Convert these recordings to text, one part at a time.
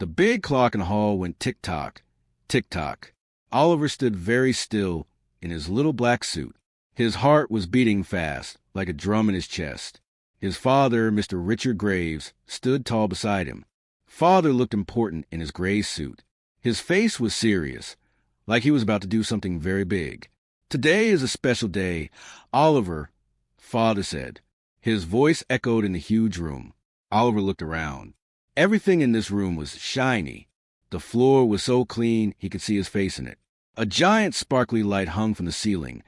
The big clock in the hall went tick-tock, tick-tock. Oliver stood very still in his little black suit. His heart was beating fast, like a drum in his chest. His father, Mr. Richard Graves, stood tall beside him. Father looked important in his gray suit. His face was serious, like he was about to do something very big. "Today is a special day, Oliver," Father said. His voice echoed in the huge room. Oliver looked around. Everything in this room was shiny. The floor was so clean he could see his face in it. A giant sparkly light hung from the ceiling,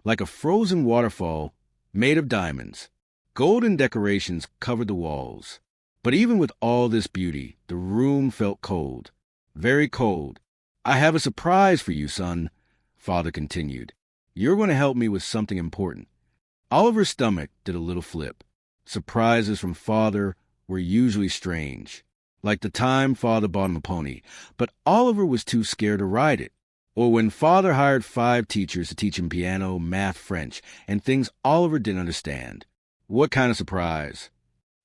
like a frozen waterfall made of diamonds. Golden decorations covered the walls. But even with all this beauty, the room felt cold, very cold. "I have a surprise for you, son," Father continued. "You're going to help me with something important." Oliver's stomach did a little flip. Surprises from Father were usually strange, like the time Father bought him a pony, but Oliver was too scared to ride it. Or when Father hired 5 teachers to teach him piano, math, French, and things Oliver didn't understand. "What kind of surprise?"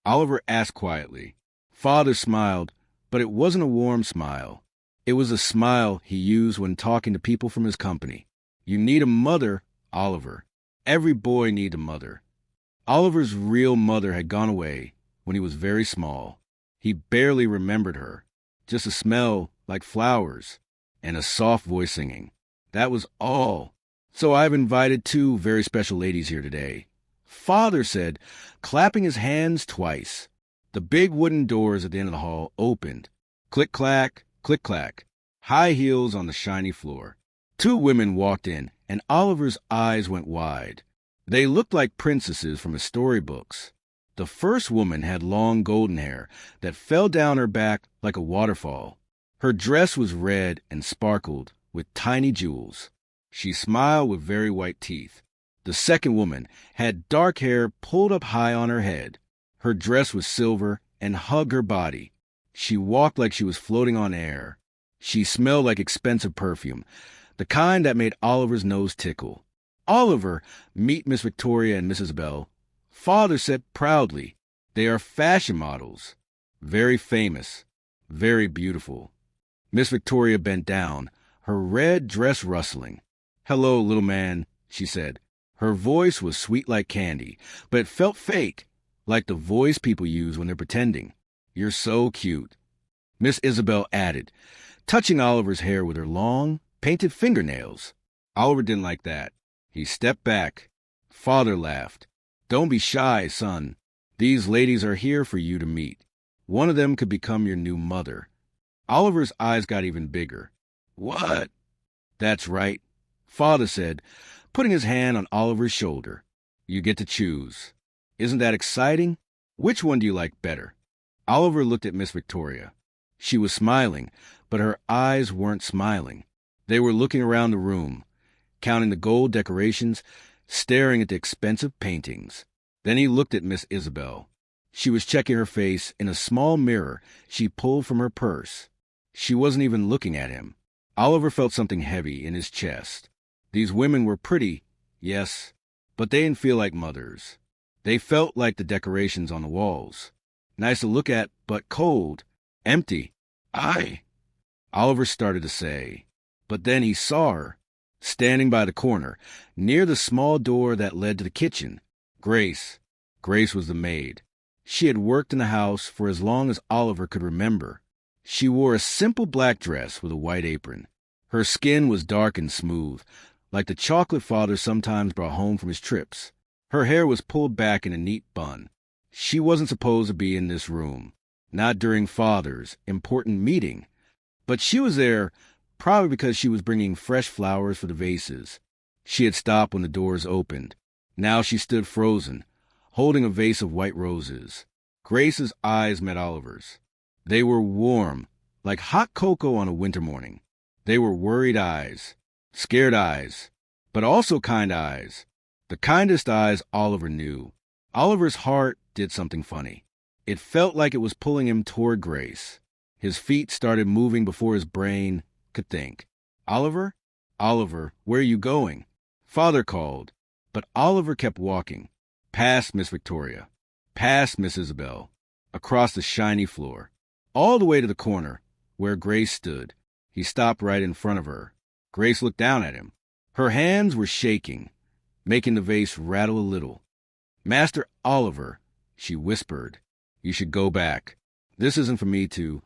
Oliver asked quietly. Father smiled, but it wasn't a warm smile. It was a smile he used when talking to people from his company. "You need a mother, Oliver. Every boy needs a mother." Oliver's real mother had gone away when he was very small. He barely remembered her. Just a smell like flowers and a soft voice singing. That was all. "So I've invited 2 very special ladies here today," Father said, clapping his hands twice. The big wooden doors at the end of the hall opened. Click-clack, click-clack. High heels on the shiny floor. 2 women walked in, and Oliver's eyes went wide. They looked like princesses from his storybooks. The first woman had long golden hair that fell down her back like a waterfall. Her dress was red and sparkled with tiny jewels. She smiled with very white teeth. The second woman had dark hair pulled up high on her head. Her dress was silver and hugged her body. She walked like she was floating on air. She smelled like expensive perfume, the kind that made Oliver's nose tickle. "Oliver, meet Miss Victoria and Miss Isabel," Father said proudly. "They are fashion models. Very famous, very beautiful." Miss Victoria bent down, her red dress rustling. "Hello, little man," she said. Her voice was sweet like candy, but it felt fake, like the voice people use when they're pretending. "You're so cute," Miss Isabel added, touching Oliver's hair with her long, painted fingernails. Oliver didn't like that. He stepped back. Father laughed. "Don't be shy, son. These ladies are here for you to meet. One of them could become your new mother." Oliver's eyes got even bigger. "What?" "That's right," Father said, putting his hand on Oliver's shoulder. "You get to choose. Isn't that exciting? Which one do you like better?" Oliver looked at Miss Victoria. She was smiling, but her eyes weren't smiling. They were looking around the room, counting the gold decorations, staring at the expensive paintings. Then he looked at Miss Isabel. She was checking her face in a small mirror she pulled from her purse. She wasn't even looking at him. Oliver felt something heavy in his chest. These women were pretty, yes, but they didn't feel like mothers. They felt like the decorations on the walls. Nice to look at, but cold, empty. Oliver started to say, but then he saw her, standing by the corner, near the small door that led to the kitchen. Grace. Grace was the maid. She had worked in the house for as long as Oliver could remember. She wore a simple black dress with a white apron. Her skin was dark and smooth, like the chocolate Father sometimes brought home from his trips. Her hair was pulled back in a neat bun. She wasn't supposed to be in this room, not during Father's important meeting. But she was there probably because she was bringing fresh flowers for the vases. She had stopped when the doors opened. Now she stood frozen, holding a vase of white roses. Grace's eyes met Oliver's. They were warm, like hot cocoa on a winter morning. They were worried eyes, scared eyes, but also kind eyes. The kindest eyes Oliver knew. Oliver's heart did something funny. It felt like it was pulling him toward Grace. His feet started moving before his brain could think. "Oliver? Oliver, where are you going?" Father called, but Oliver kept walking, past Miss Victoria, past Miss Isabel, across the shiny floor, all the way to the corner where Grace stood. He stopped right in front of her. Grace looked down at him. Her hands were shaking, making the vase rattle a little. "Master Oliver," she whispered, "you should go back. This isn't for me to—"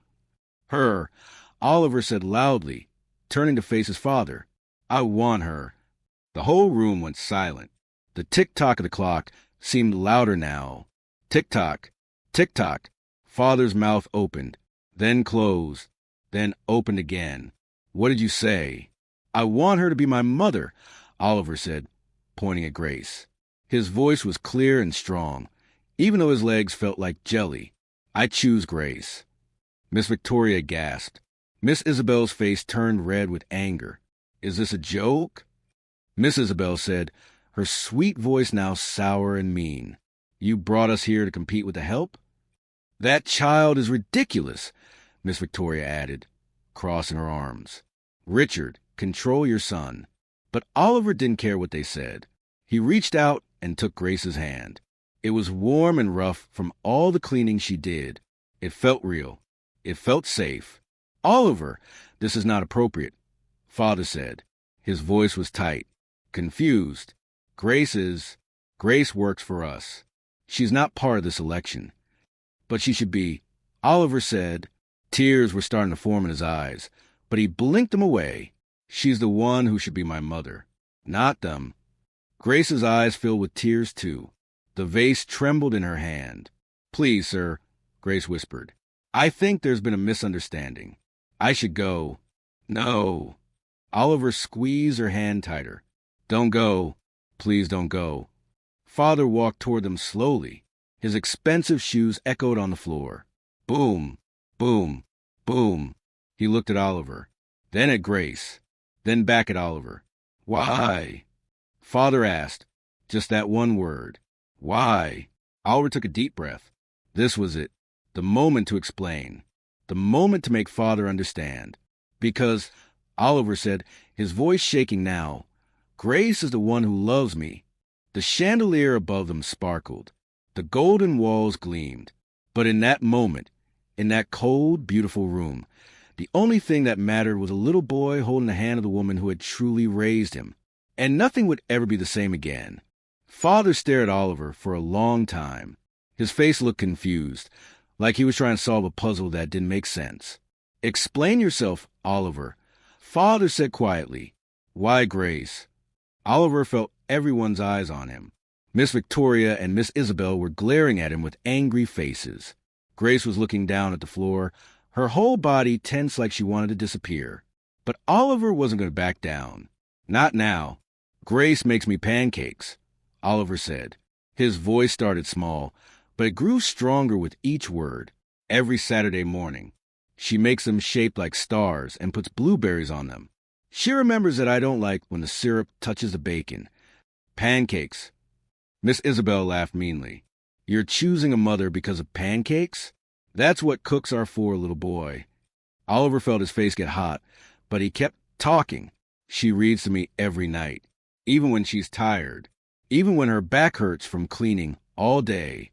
"Her," Oliver said loudly, turning to face his father. "I want her." The whole room went silent. The tick-tock of the clock seemed louder now. Tick-tock, tick-tock. Father's mouth opened, then closed, then opened again. "What did you say?" "I want her to be my mother," Oliver said, pointing at Grace. His voice was clear and strong, even though his legs felt like jelly. "I choose Grace." Miss Victoria gasped. Miss Isabel's face turned red with anger. "Is this a joke?" Miss Isabel said, her sweet voice now sour and mean. "You brought us here to compete with the help?" "That child is ridiculous," Miss Victoria added, crossing her arms. "Richard, control your son." But Oliver didn't care what they said. He reached out and took Grace's hand. It was warm and rough from all the cleaning she did. It felt real. It felt safe. "Oliver, this is not appropriate," Father said. His voice was tight, confused. Grace works for us. She's not part of this election. But she should be," Oliver said. Tears were starting to form in his eyes, but he blinked them away. "She's the one who should be my mother, not them." Grace's eyes filled with tears, too. The vase trembled in her hand. "Please, sir," Grace whispered. "I think there's been a misunderstanding. I should go." "No." Oliver squeezed her hand tighter. "Don't go. Please don't go." Father walked toward them slowly. His expensive shoes echoed on the floor. Boom, boom, boom. He looked at Oliver, then at Grace, then back at Oliver. "Why?" Father asked, just that one word. "Why?" Oliver took a deep breath. This was it, the moment to explain, the moment to make Father understand. "Because," Oliver said, his voice shaking now, "Grace is the one who loves me." The chandelier above them sparkled. The golden walls gleamed. But in that moment, in that cold, beautiful room, the only thing that mattered was a little boy holding the hand of the woman who had truly raised him. And nothing would ever be the same again. Father stared at Oliver for a long time. His face looked confused, like he was trying to solve a puzzle that didn't make sense. "Explain yourself, Oliver," Father said quietly. "Why Grace?" Oliver felt everyone's eyes on him. Miss Victoria and Miss Isabel were glaring at him with angry faces. Grace was looking down at the floor, her whole body tense like she wanted to disappear. But Oliver wasn't going to back down. "Not now. Grace makes me pancakes," Oliver said. His voice started small, but it grew stronger with each word. "Every Saturday morning. She makes them shaped like stars and puts blueberries on them. She remembers that I don't like when the syrup touches the bacon. Pancakes." Miss Isabel laughed meanly. "You're choosing a mother because of pancakes? That's what cooks are for, little boy." Oliver felt his face get hot, but he kept talking. "She reads to me every night, even when she's tired, even when her back hurts from cleaning all day."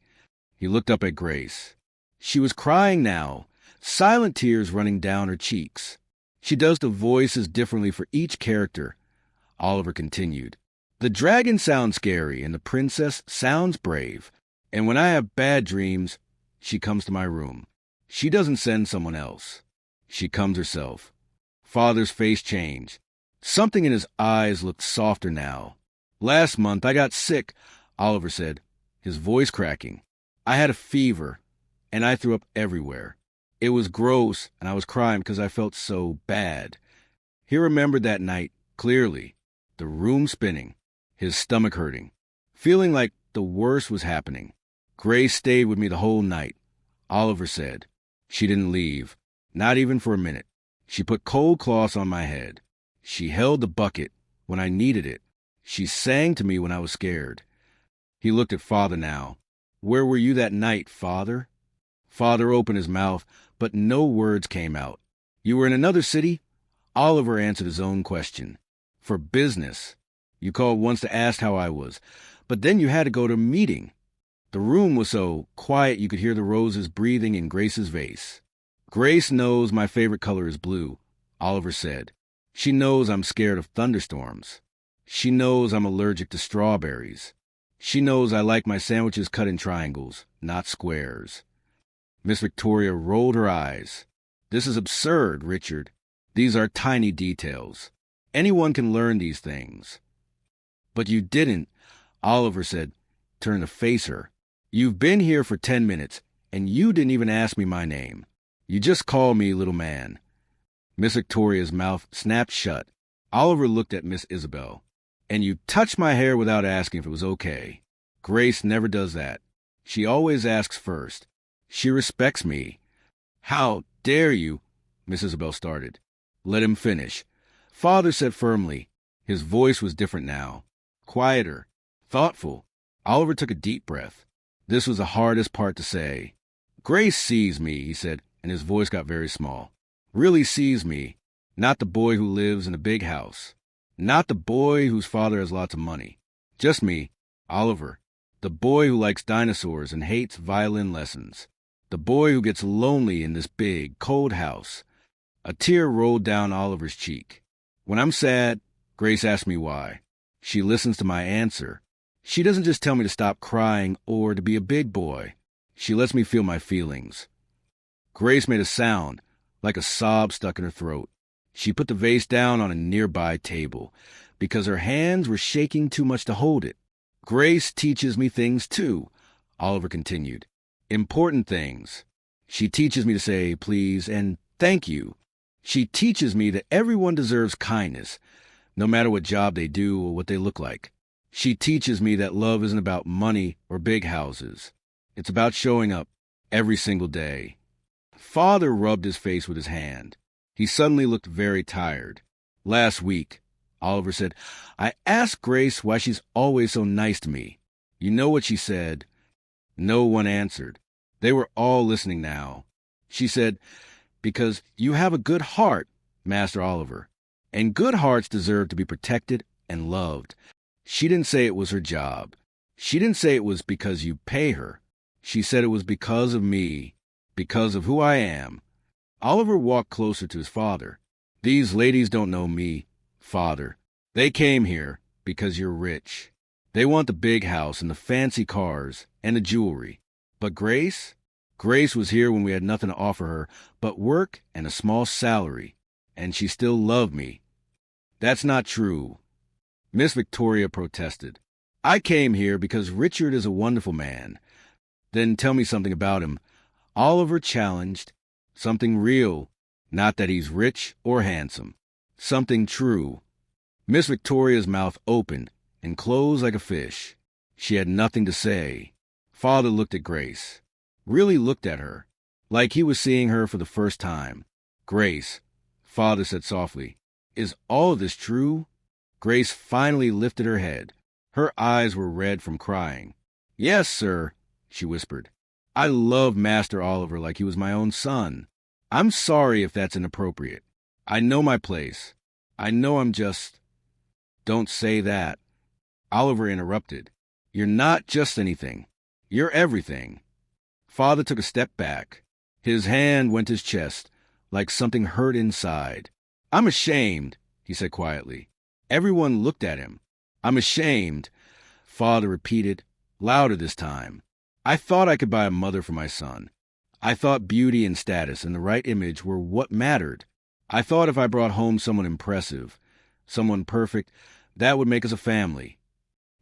He looked up at Grace. She was crying now, silent tears running down her cheeks. "She does the voices differently for each character," Oliver continued. "The dragon sounds scary and the princess sounds brave. And when I have bad dreams, she comes to my room. She doesn't send someone else. She comes herself." Father's face changed. Something in his eyes looked softer now. "Last month I got sick," Oliver said, his voice cracking. "I had a fever, and I threw up everywhere. It was gross, and I was crying because I felt so bad." He remembered that night clearly, the room spinning, his stomach hurting, feeling like the worst was happening. "Grace stayed with me the whole night," Oliver said. "She didn't leave, not even for a minute. She put cold cloths on my head. She held the bucket when I needed it. She sang to me when I was scared." He looked at Father now. "Where were you that night, Father?" Father opened his mouth, but no words came out. "You were in another city?" Oliver answered his own question. "For business. You called once to ask how I was, but then you had to go to a meeting. The room was so quiet you could hear the roses breathing in Grace's vase." Grace knows my favorite color is blue, Oliver said. She knows I'm scared of thunderstorms. She knows I'm allergic to strawberries. She knows I like my sandwiches cut in triangles, not squares. Miss Victoria rolled her eyes. This is absurd, Richard. These are tiny details. Anyone can learn these things. But you didn't, Oliver said, turning to face her. You've been here for 10 minutes, and you didn't even ask me my name. You just called me little man. Miss Victoria's mouth snapped shut. Oliver looked at Miss Isabel. And you touched my hair without asking if it was okay. Grace never does that. She always asks first. She respects me. How dare you? Miss Isabel started. Let him finish. Father said firmly. His voice was different now. Quieter. Thoughtful. Oliver took a deep breath. This was the hardest part to say. Grace sees me, he said, and his voice got very small. Really sees me. Not the boy who lives in a big house. Not the boy whose father has lots of money. Just me, Oliver. The boy who likes dinosaurs and hates violin lessons. The boy who gets lonely in this big, cold house. A tear rolled down Oliver's cheek. When I'm sad, Grace asks me why. She listens to my answer. She doesn't just tell me to stop crying or to be a big boy. She lets me feel my feelings. Grace made a sound, like a sob stuck in her throat. She put the vase down on a nearby table, because her hands were shaking too much to hold it. Grace teaches me things too, Oliver continued. Important things. She teaches me to say please and thank you. She teaches me that everyone deserves kindness, no matter what job they do or what they look like. She teaches me that love isn't about money or big houses. It's about showing up every single day. Father rubbed his face with his hand. He suddenly looked very tired. Last week, Oliver said, I asked Grace why she's always so nice to me. You know what she said? No one answered. They were all listening now. She said, because you have a good heart, Master Oliver, and good hearts deserve to be protected and loved. She didn't say it was her job. She didn't say it was because you pay her. She said it was because of me, because of who I am. Oliver walked closer to his father. These ladies don't know me, Father. They came here because you're rich. They want the big house and the fancy cars and the jewelry. But Grace? Grace was here when we had nothing to offer her but work and a small salary, and she still loved me. That's not true. Miss Victoria protested. I came here because Richard is a wonderful man. Then tell me something about him. Oliver challenged. Something real, not that he's rich or handsome. Something true. Miss Victoria's mouth opened and closed like a fish. She had nothing to say. Father looked at Grace. Really looked at her, like he was seeing her for the first time. Grace, Father said softly, is all of this true? Grace finally lifted her head. Her eyes were red from crying. Yes, sir, she whispered. I love Master Oliver like he was my own son. I'm sorry if that's inappropriate. I know my place. I know I'm just... Don't say that. Oliver interrupted. You're not just anything. You're everything. Father took a step back. His hand went to his chest, like something hurt inside. I'm ashamed, he said quietly. Everyone looked at him. I'm ashamed, Father repeated, louder this time. I thought I could buy a mother for my son. I thought beauty and status and the right image were what mattered. I thought if I brought home someone impressive, someone perfect, that would make us a family.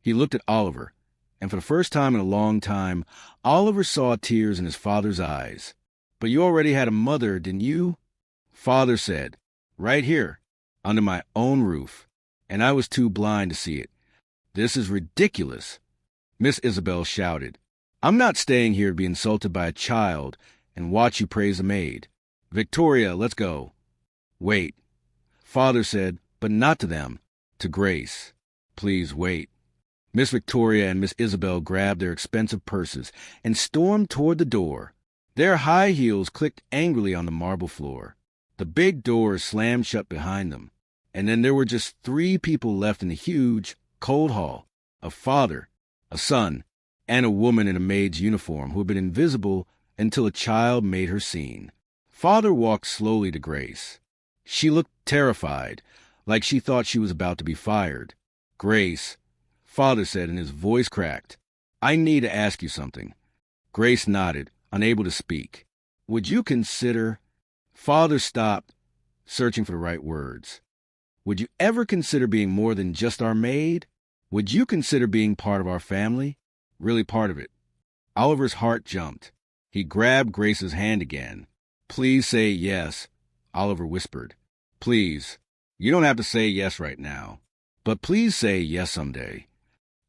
He looked at Oliver, and for the first time in a long time, Oliver saw tears in his father's eyes. But you already had a mother, didn't you? Father said, right here, under my own roof, and I was too blind to see it. This is ridiculous. Miss Isabel shouted. I'm not staying here to be insulted by a child and watch you praise a maid. Victoria, let's go. Wait. Father said, but not to them, to Grace. Please wait. Miss Victoria and Miss Isabel grabbed their expensive purses and stormed toward the door. Their high heels clicked angrily on the marble floor. The big door slammed shut behind them, and then there were just 3 people left in the huge, cold hall, a father, a son, and a woman in a maid's uniform who had been invisible until a child made her seen. Father walked slowly to Grace. She looked terrified, like she thought she was about to be fired. "Grace," Father said, and his voice cracked. "I need to ask you something." Grace nodded, unable to speak. "Would you consider—" Father stopped, searching for the right words. "Would you ever consider being more than just our maid? Would you consider being part of our family? Really part of it?" Oliver's heart jumped. He grabbed Grace's hand again. "Please say yes," Oliver whispered. "Please. You don't have to say yes right now. But please say yes someday."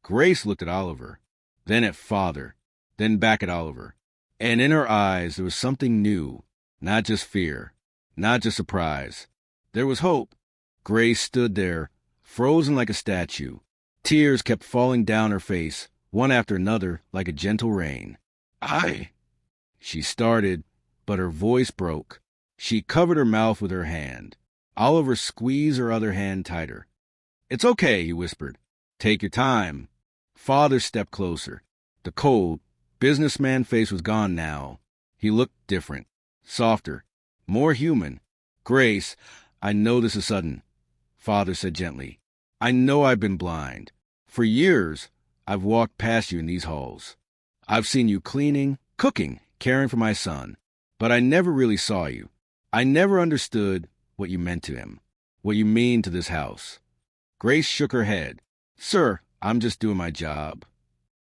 Grace looked at Oliver, then at Father, then back at Oliver. And in her eyes there was something new, not just fear, not just surprise. There was hope. Grace stood there, frozen like a statue. Tears kept falling down her face, one after another, like a gentle rain. She started, but her voice broke. She covered her mouth with her hand. Oliver squeezed her other hand tighter. "It's okay," he whispered. "Take your time." Father stepped closer. The cold, businessman face was gone now. He looked different, softer, more human. "Grace, I know this is sudden," Father said gently. "I know I've been blind. For years, I've walked past you in these halls. I've seen you cleaning, cooking, caring for my son. But I never really saw you. I never understood what you meant to him, what you mean to this house." Grace shook her head. "Sir, I'm just doing my job."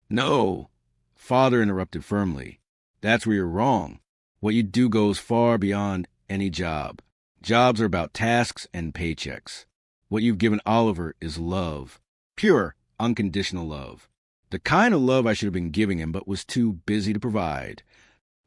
"No," Father interrupted firmly. "That's where you're wrong. What you do goes far beyond any job. Jobs are about tasks and paychecks. What you've given Oliver is love. Pure, unconditional love. The kind of love I should have been giving him but was too busy to provide."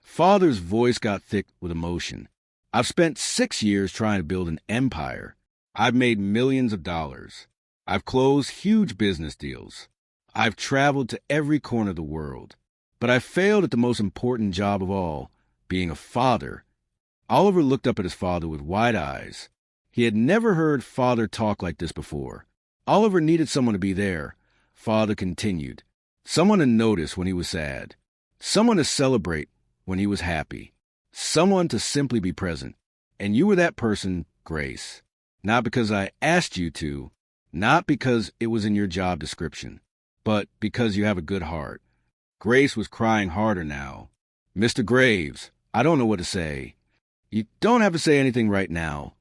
Father's voice got thick with emotion. "I've spent 6 years trying to build an empire. I've made millions of dollars. I've closed huge business deals. I've traveled to every corner of the world. But I failed at the most important job of all, being a father." Oliver looked up at his father with wide eyes. He had never heard Father talk like this before. Oliver needed someone to be there. Father continued. Someone to notice when he was sad. Someone to celebrate when he was happy. Someone to simply be present. And you were that person, Grace. Not because I asked you to, not because it was in your job description, but because you have a good heart. Grace was crying harder now. "Mr. Graves, I don't know what to say." "You don't have to say anything right now,"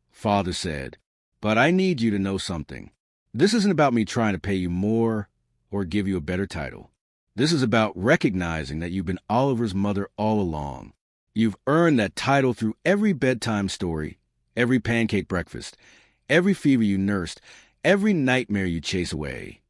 Father said. "But I need you to know something. This isn't about me trying to pay you more or give you a better title. This is about recognizing that you've been Oliver's mother all along. You've earned that title through every bedtime story, every pancake breakfast, every fever you nursed, every nightmare you chase away."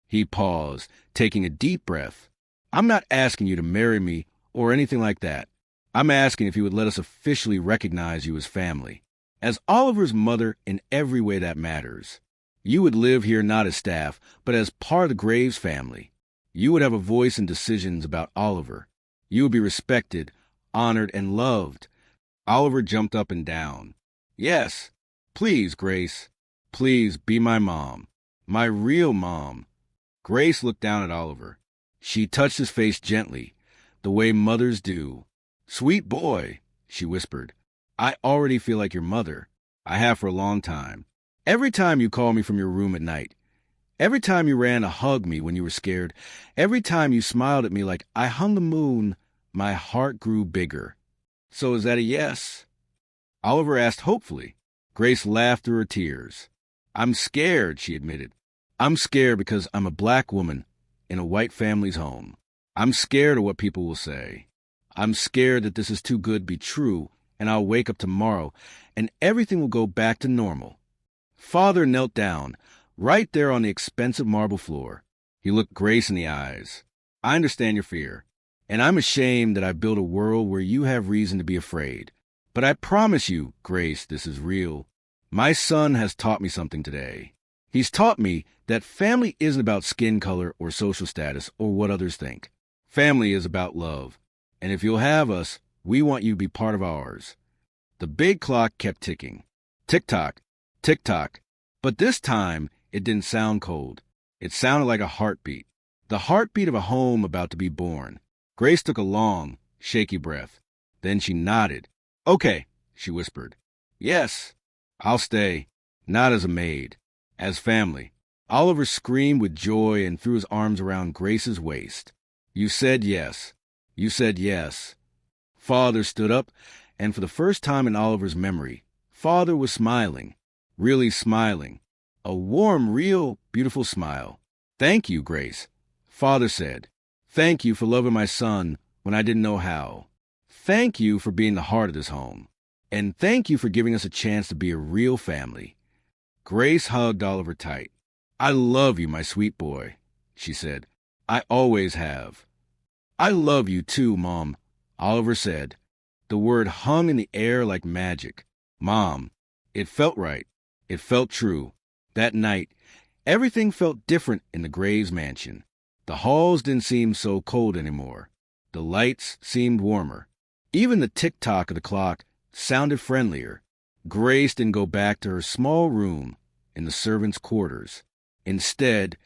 He paused, taking a deep breath. "I'm not asking you to marry me or anything like that. I'm asking if you would let us officially recognize you as family, as Oliver's mother in every way that matters. You would live here not as staff, but as part of the Graves family. You would have a voice in decisions about Oliver. You would be respected, honored, and loved." Oliver jumped up and down. "Yes, please, Grace. Please be my mom. My real mom." Grace looked down at Oliver. She touched his face gently, the way mothers do. "Sweet boy," she whispered. "I already feel like your mother. I have for a long time. Every time you called me from your room at night, every time you ran to hug me when you were scared, every time you smiled at me like I hung the moon, my heart grew bigger. So is that a yes?" Oliver asked hopefully. Grace laughed through her tears. "I'm scared," she admitted. "I'm scared because I'm a black woman in a white family's home. I'm scared of what people will say. I'm scared that this is too good to be true, and I'll wake up tomorrow, and everything will go back to normal." Father knelt down, right there on the expensive marble floor. He looked Grace in the eyes. "I understand your fear, and I'm ashamed that I built a world where you have reason to be afraid. But I promise you, Grace, this is real. My son has taught me something today. He's taught me that family isn't about skin color or social status or what others think. Family is about love. And if you'll have us, we want you to be part of ours." The big clock kept ticking. Tick-tock, tick-tock. But this time, it didn't sound cold. It sounded like a heartbeat. The heartbeat of a home about to be born. Grace took a long, shaky breath. Then she nodded. "Okay, she whispered. Yes, I'll stay. Not as a maid, as family. Oliver screamed with joy and threw his arms around Grace's waist. You said yes. You said yes. Father stood up, and for the first time in Oliver's memory, Father was smiling, really smiling. A warm, real, beautiful smile. Thank you, Grace, Father said. Thank you for loving my son when I didn't know how. Thank you for being the heart of this home. And thank you for giving us a chance to be a real family. Grace hugged Oliver tight. I love you, my sweet boy, she said. I always have. I love you too, Mom, Oliver said. The word hung in the air like magic. Mom. It felt right. It felt true. That night, everything felt different in the Graves mansion. The halls didn't seem so cold anymore. The lights seemed warmer. Even the tick-tock of the clock sounded friendlier. Grace didn't go back to her small room in the servants' quarters. Instead,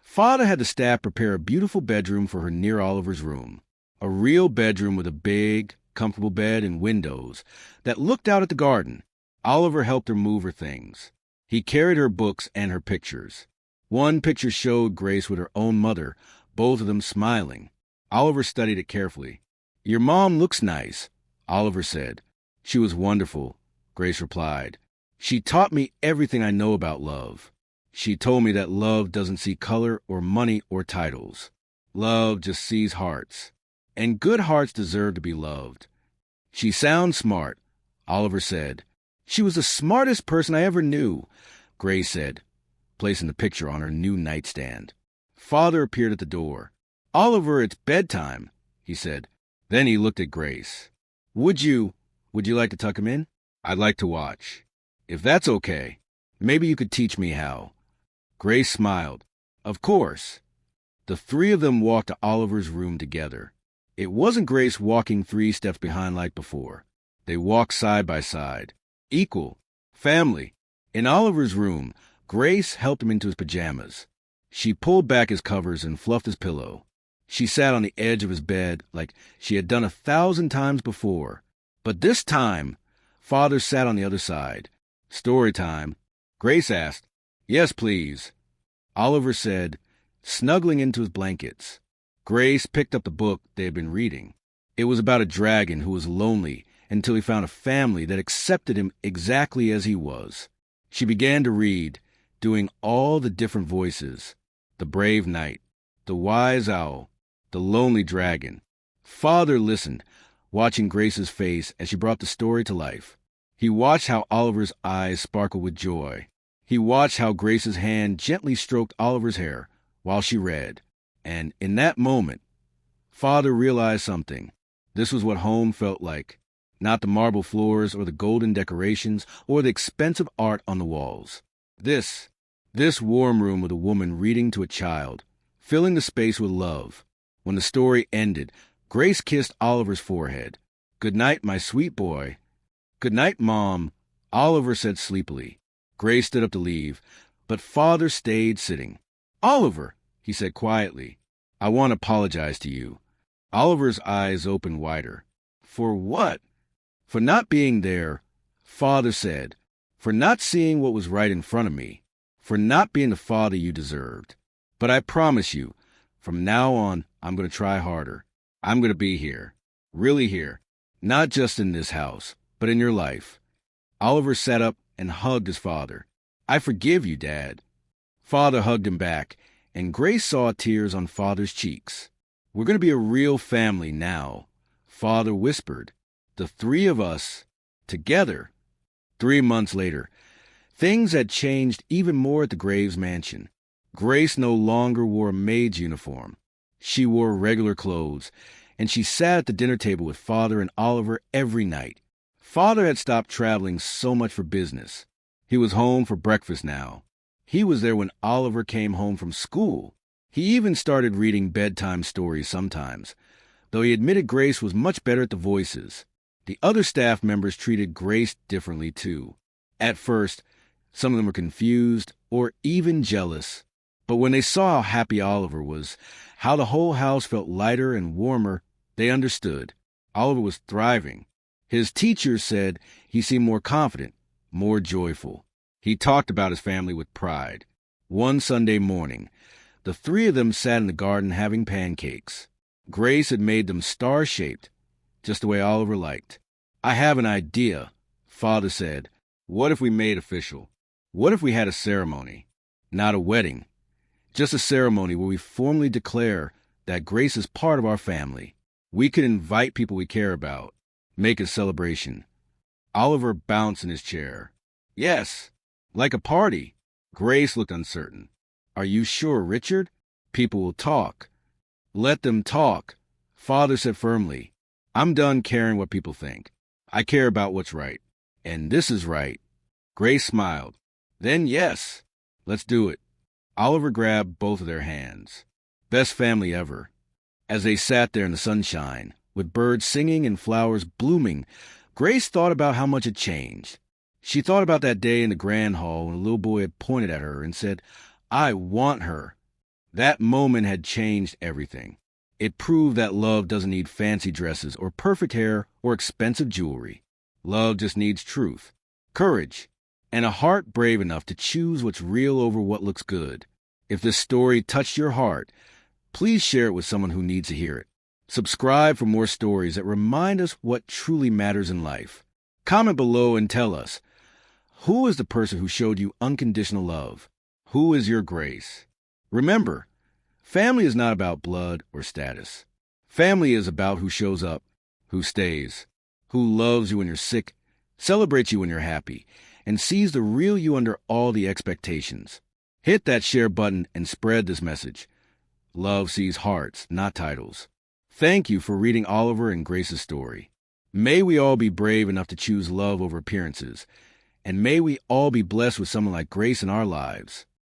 Father had the staff prepare a beautiful bedroom for her near Oliver's room. A real bedroom with a big, comfortable bed and windows that looked out at the garden. Oliver helped her move her things. He carried her books and her pictures. One picture showed Grace with her own mother, both of them smiling. Oliver studied it carefully. Your mom looks nice, Oliver said. She was wonderful, Grace replied. She taught me everything I know about love. She told me that love doesn't see color or money or titles. Love just sees hearts. And good hearts deserve to be loved. She sounds smart, Oliver said. She was the smartest person I ever knew, Grace said, placing the picture on her new nightstand. Father appeared at the door. Oliver, it's bedtime, he said. Then he looked at Grace. Would you like to tuck him in? I'd like to watch. If that's okay, maybe you could teach me how. Grace smiled. Of course. The three of them walked to Oliver's room together. It wasn't Grace walking 3 steps behind like before. They walked side by side. Equal. Family. In Oliver's room, Grace helped him into his pajamas. She pulled back his covers and fluffed his pillow. She sat on the edge of his bed like she had done 1,000 times before. But this time, Father sat on the other side. Story time. Grace asked, Yes, please. Oliver said, snuggling into his blankets. Grace picked up the book they had been reading. It was about a dragon who was lonely until he found a family that accepted him exactly as he was. She began to read, doing all the different voices. The brave knight, the wise owl, the lonely dragon. Father listened, watching Grace's face as she brought the story to life. He watched how Oliver's eyes sparkled with joy. He watched how Grace's hand gently stroked Oliver's hair while she read. And in that moment, Father realized something. This was what home felt like. Not the marble floors or the golden decorations or the expensive art on the walls. This warm room with a woman reading to a child, filling the space with love. When the story ended, Grace kissed Oliver's forehead. Good night, my sweet boy. Good night, Mom, Oliver said sleepily. Grace stood up to leave, but Father stayed sitting. Oliver, he said quietly, I want to apologize to you. Oliver's eyes opened wider. For what? For not being there, Father said. For not seeing what was right in front of me. For not being the father you deserved. But I promise you, from now on, I'm going to try harder. I'm going to be here. Really here. Not just in this house, but in your life. Oliver sat up and hugged his father. I forgive you, Dad. Father hugged him back, and Grace saw tears on Father's cheeks. We're going to be a real family now, Father whispered. The three of us, together. 3 months later, things had changed even more at the Graves mansion. Grace no longer wore a maid's uniform. She wore regular clothes, and she sat at the dinner table with Father and Oliver every night. Father had stopped traveling so much for business. He was home for breakfast now. He was there when Oliver came home from school. He even started reading bedtime stories sometimes, though he admitted Grace was much better at the voices. The other staff members treated Grace differently, too. At first, some of them were confused or even jealous. But when they saw how happy Oliver was, how the whole house felt lighter and warmer, they understood. Oliver was thriving. His teachers said he He seemed more confident, more joyful. He talked about his family with pride. One Sunday morning, the three of them sat in the garden having pancakes. Grace had made them star-shaped, just the way Oliver liked. "I have an idea," Father said. "What if we made official? What if we had a ceremony? Not a wedding, just a ceremony where we formally declare that Grace is part of our family. We could invite people we care about, make a celebration." Oliver bounced in his chair. "Yes, like a party." Grace looked uncertain. "Are you sure, Richard? People will talk." "Let them talk," Father said firmly. "I'm done caring what people think. I care about what's right. And this is right." Grace smiled. "Then yes, let's do it." Oliver grabbed both of their hands. Best family ever. As they sat there in the sunshine, with birds singing and flowers blooming, Grace thought about how much had changed. She thought about that day in the grand hall when a little boy had pointed at her and said, "I want her." That moment had changed everything. It proved that love doesn't need fancy dresses or perfect hair or expensive jewelry. Love just needs truth, courage, and a heart brave enough to choose what's real over what looks good. If this story touched your heart, please share it with someone who needs to hear it. Subscribe for more stories that remind us what truly matters in life. Comment below and tell us, who is the person who showed you unconditional love? Who is your Grace? Remember, family is not about blood or status. Family is about who shows up, who stays, who loves you when you're sick, celebrates you when you're happy, and sees the real you under all the expectations. Hit that share button and spread this message. Love sees hearts, not titles. Thank you for reading Oliver and Grace's story. May we all be brave enough to choose love over appearances, and may we all be blessed with someone like Grace in our lives.